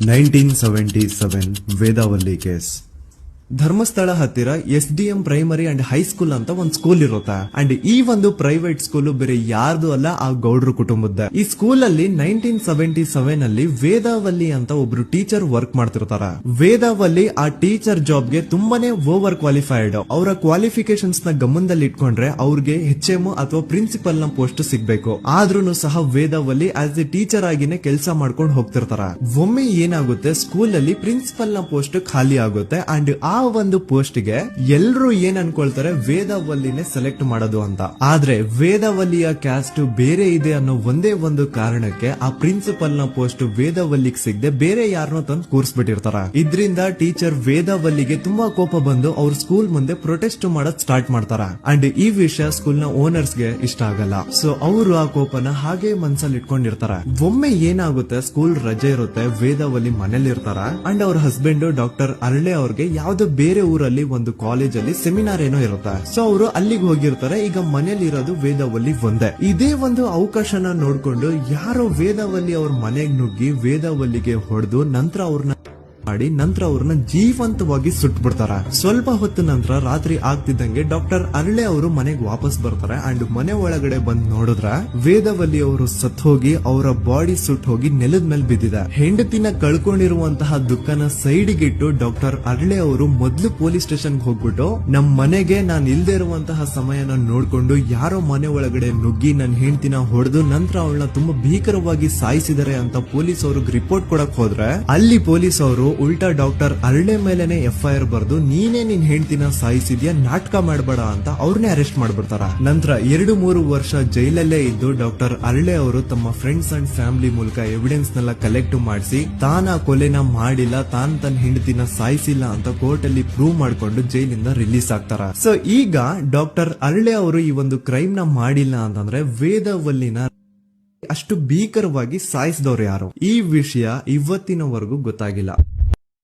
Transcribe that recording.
1977 ವೇದಾವಲ್ಲಿ case. Dharmasthala ಹತ್ತಿರ SDM primary and high school ಅಂತ ಒಂದು ಸ್ಕೂಲ್ ಇರುತ್ತೆ. ಅಂಡ್ ಈ ಒಂದು ಪ್ರೈವೇಟ್ ಸ್ಕೂಲ್ ಬೇರೆ ಯಾರ್ದು ಅಲ್ಲ, ಆ ಗೌಡ್ರ ಕುಟುಂಬದ. ಈ ಸ್ಕೂಲ್ ಅಲ್ಲಿ 1977 ಅಲ್ಲಿ ವೇದಾವಲ್ಲಿ ಅಂತ ಒಬ್ರು ಟೀಚರ್ ವರ್ಕ್ ಮಾಡ್ತಿರ್ತಾರ. ವೇದಾವಲ್ಲಿ ಆ ಟೀಚರ್ ಜಾಬ್ ಗೆ ತುಂಬಾನೇ ಓವರ್ ಕ್ವಾಲಿಫೈಡ್. ಅವರ ಕ್ವಾಲಿಫಿಕೇಶನ್ಸ್ ನ ಗಮನದಲ್ಲಿ ಇಟ್ಕೊಂಡ್ರೆ ಅವ್ರಿಗೆ HM ಅಥವಾ ಪ್ರಿನ್ಸಿಪಲ್ ನ ಪೋಸ್ಟ್ ಸಿಗ್ಬೇಕು. ಆದ್ರೂ ಸಹ ವೇದಾವಲ್ಲಿ ಆಸ್ ಎ ಟೀಚರ್ ಆಗಿನೇ ಕೆಲಸ ಮಾಡ್ಕೊಂಡು ಹೋಗ್ತಿರ್ತಾರ. ಒಮ್ಮೆ ಏನಾಗುತ್ತೆ, ಸ್ಕೂಲ್ ಅಲ್ಲಿ ಪ್ರಿನ್ಸಿಪಲ್ ನ ಪೋಸ್ಟ್ ಖಾಲಿ ಆಗುತ್ತೆ. ಅಂಡ್ ಆ ಒಂದು ಪೋಸ್ಟ್ ಗೆ ಎಲ್ರು ಏನ್ ಅನ್ಕೊಳ್ತಾರೆ, ವೇದಾವಲ್ಲಿನೇ ಸೆಲೆಕ್ಟ್ ಮಾಡೋದು ಅಂತ. ಆದ್ರೆ ವೇದಾವಲ್ಲಿಯ ಕ್ಯಾಸ್ಟ್ ಬೇರೆ ಇದೆ ಅನ್ನೋ ಒಂದೇ ಒಂದು ಕಾರಣಕ್ಕೆ ಆ ಪ್ರಿನ್ಸಿಪಲ್ ನ ಪೋಸ್ಟ್ ವೇದಾವಲ್ಲಿಗೆ ಸಿಗದೆ ಬೇರೆ ಯಾರನ್ನೋ ತಂದು ಕೂರಿಸ್ಬಿಟ್ಟಿರ್ತಾರ. ಇದ್ರಿಂದ ಟೀಚರ್ ವೇದಾವಲ್ಲಿಗೆ ತುಂಬಾ ಕೋಪ ಬಂದು ಅವ್ರ ಸ್ಕೂಲ್ ಮುಂದೆ ಪ್ರೊಟೆಸ್ಟ್ ಮಾಡೋದ್ ಸ್ಟಾರ್ಟ್ ಮಾಡ್ತಾರ. ಅಂಡ್ ಈ ವಿಷಯ ಸ್ಕೂಲ್ ನ ಓನರ್ಸ್ ಗೆ ಇಷ್ಟ ಆಗಲ್ಲ. ಸೊ ಅವರು ಆ ಕೋಪನ ಹಾಗೆ ಮನ್ಸಲ್ಲಿ ಇಟ್ಕೊಂಡಿರ್ತಾರ. ಒಮ್ಮೆ ಏನಾಗುತ್ತೆ, ಸ್ಕೂಲ್ ರಜೆ ಇರುತ್ತೆ, ವೇದಾವಲ್ಲಿ ಮನೇಲಿ ಇರ್ತಾರ. ಅಂಡ್ ಅವ್ರ ಹಸ್ಬೆಂಡ್ ಡಾಕ್ಟರ್ ಅರಳೆ ಅವ್ರಿಗೆ ಯಾವ್ದೋ ಬೇರೆ ಊರಲ್ಲಿ ಒಂದು ಕಾಲೇಜ್ ಅಲ್ಲಿ ಸೆಮಿನಾರ್ ಏನೋ ಇರುತ್ತೆ. ಸೊ ಅವರು ಅಲ್ಲಿಗೆ ಹೋಗಿರ್ತಾರೆ. ಈಗ ಮನೇಲಿ ಇರೋದು ವೇದಾವಲ್ಲಿ ಒಂದೇ. ಇದೇ ಒಂದು ಅವಕಾಶನ ನೋಡ್ಕೊಂಡು ಯಾರೋ ವೇದಾವಲ್ಲಿ ಅವ್ರ ಮನೆಗೆ ನುಗ್ಗಿ ವೇದಾವಲ್ಲಿಗೆ ಹೊಡೆದು ನಂತರ ಅವ್ರನ್ನ ಜೀವಂತವಾಗಿ ಸುಟ್ಬಿಡ್ತಾರ. ಸ್ವಲ್ಪ ಹೊತ್ತು ನಂತರ ರಾತ್ರಿ ಆಗ್ತಿದ್ದಂಗೆ ಡಾಕ್ಟರ್ ಅರಳೆ ಅವರು ಮನೆಗೆ ವಾಪಸ್ ಬರ್ತಾರೆ. ಅಂಡ್ ಮನೆ ಒಳಗಡೆ ಬಂದ್ ನೋಡಿದ್ರ ವೇದಾವಲ್ಲಿ ಅವರು ಸತ್ ಹೋಗಿ ಅವರ ಬಾಡಿ ಸುಟ್ ಹೋಗಿ ನೆಲದ ಮೇಲೆ ಬಿದ್ದಿದೆ. ಹೆಂಡತಿನ ಕಳ್ಕೊಂಡಿರುವಂತಹ ದುಃಖನ ಸೈಡ್ಗಿಟ್ಟು ಡಾಕ್ಟರ್ ಅರಳೆ ಅವರು ಮೊದ್ಲು ಪೊಲೀಸ್ ಸ್ಟೇಷನ್ ಹೋಗ್ಬಿಟ್ಟು ನಮ್ ಮನೆಗೆ ನಾನ್ ಇಲ್ದೇ ಇರುವಂತಹ ಸಮಯನ ನೋಡ್ಕೊಂಡು ಯಾರೋ ಮನೆ ಒಳಗಡೆ ನುಗ್ಗಿ ನನ್ನ ಹೆಂಡತಿನ ಹೊಡೆದು ನಂತರ ಅವಳನ್ನ ತುಂಬಾ ಭೀಕರವಾಗಿ ಸಾಯಿಸಿದರೆ ಅಂತ ಪೊಲೀಸ್ ಅವ್ರಿಗೆ ರಿಪೋರ್ಟ್ ಕೊಡಕ್ ಹೋದ್ರೆ ಅಲ್ಲಿ ಪೊಲೀಸ್ ಅವರು ಉಲ್ಟಾ ಡಾಕ್ಟರ್ ಅರಳೆ ಮೇಲೆನೆ FIR ಬರ್ದು ನೀನೇ ನಿನ್ ಹೆಂಡತಿನ ಸಾಯಿಸಿದ್ಯಾ, ನಾಟಕ ಮಾಡಬೇಡ ಅಂತ ಅವ್ರನ್ನೇ ಅರೆಸ್ಟ್ ಮಾಡ್ಬಿಡ್ತಾರ. ನಂತರ 2-3 ವರ್ಷ ಜೈಲಲ್ಲೇ ಇದ್ದು ಡಾಕ್ಟರ್ ಅರಳೆ ಅವರು ತಮ್ಮ ಫ್ರೆಂಡ್ಸ್ ಅಂಡ್ ಫ್ಯಾಮಿಲಿ ಮೂಲಕ ಎವಿಡೆನ್ಸ್ ನೆಲ್ಲ ಕಲೆಕ್ಟ್ ಮಾಡಿಸಿ ತಾನ ಕೊಲೆನ ಮಾಡಿಲ್ಲ, ತಾನ್ ತನ್ನ ಹೆಂಡತಿನ ಸಾಯಿಸಿಲ್ಲ ಅಂತ ಕೋರ್ಟ್ ಅಲ್ಲಿ ಪ್ರೂವ್ ಮಾಡ್ಕೊಂಡು ಜೈಲಿಂದ ರಿಲೀಸ್ ಆಗ್ತಾರ. ಸೊ ಈಗ ಡಾಕ್ಟರ್ ಅರಳೆ ಅವರು ಈ ಒಂದು ಕ್ರೈಮ್ ನ ಮಾಡಿಲ್ಲ ಅಂತಂದ್ರೆ ವೇದಾವಲ್ಲಿನ ಅಷ್ಟು ಭೀಕರವಾಗಿ ಸಾಯಿಸಿದವ್ರು ಯಾರು, ಈ ವಿಷಯ ಇವತ್ತಿನವರೆಗೂ ಗೊತ್ತಾಗಿಲ್ಲ.